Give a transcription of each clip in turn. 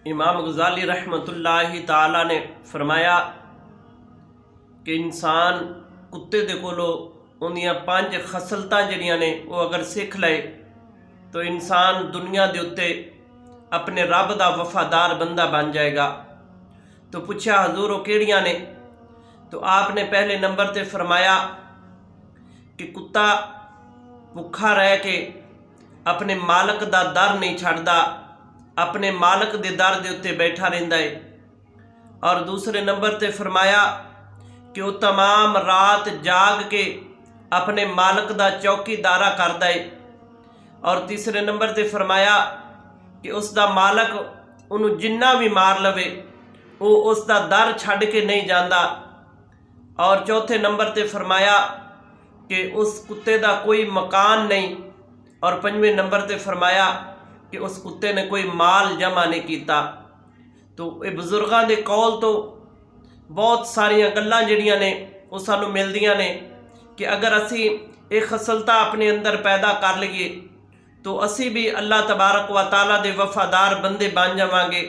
इमाम गज़ाली रहमतुल्लाहि ताला ने फरमाया कि इंसान कुत्ते दे कोलों उन्दियां 5 खसलतां जिहड़ियां ने वो अगर सीख ले तो इंसान दुनिया दे उत्ते अपने रब दा वफादार बंदा बन जाएगा। तो पूछा हजूर वो केड़ियां ने? तो आपने पहले नंबर ते फरमाया कि कुत्ता भुखा रह के अपने मालक दा दर नहीं छड्डदा, अपने मालक दे दर दे उत्ते बैठा रहिंदा है। और दूसरे नंबर ते फरमाया कि वो तमाम रात जाग के अपने मालक दा चौकीदारा करदा है। और तीसरे नंबर ते फरमाया कि उसका मालक उन्होंने जिन्ना भी मार लवे वो उसका दर छड्ड के नहीं जाता। और चौथे नंबर ते फरमाया कि उस कुत्ते का कोई मकान नहीं। और पंजवें नंबर ते फरमाया कि उस कुत्ते ने कोई माल जमा नहीं किया। तो ये बजुर्गों के कौल तो बहुत सारिया गल्लां जिहड़ियां ने वो सानू मिलदियां ने कि अगर असी ये खसलता अपने अंदर पैदा कर लीए तो असी भी अल्लाह तबारक व ताला दे वफादार बंदे बन जावांगे।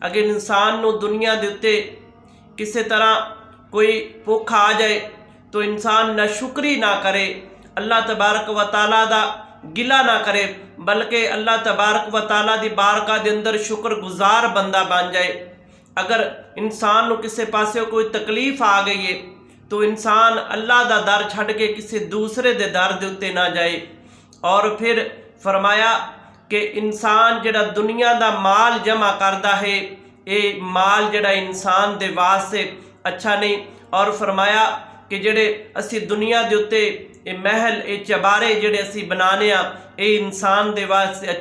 अगर इंसान नू दुनिया दे उत्ते किसी तरह कोई भुख आ जाए तो इंसान ना शुक्री ना करे, अल्लाह तबारक व ताला दा गिला ना करे, बल्कि अल्लाह तबारक व ताला दी बारगाह दे अंदर शुक्रगुजार बंदा बन जाए। अगर इंसान नू किसी पासे कोई तकलीफ आ गई है तो इंसान अल्लाह दा दर छड्ड के किसी दूसरे दे दर दे उत्ते ना जाए। और फिर फरमाया कि इंसान जिहड़ा दुनिया दा माल जमा करदा है ये माल जिहड़ा इंसान दे वास्ते अच्छा नहीं। और फरमाया कि जिहड़े असी दुनिया दे उत्ते ये महल ये चबारे जिहड़े असी बनाने ये इंसान दे वास्ते अच्छे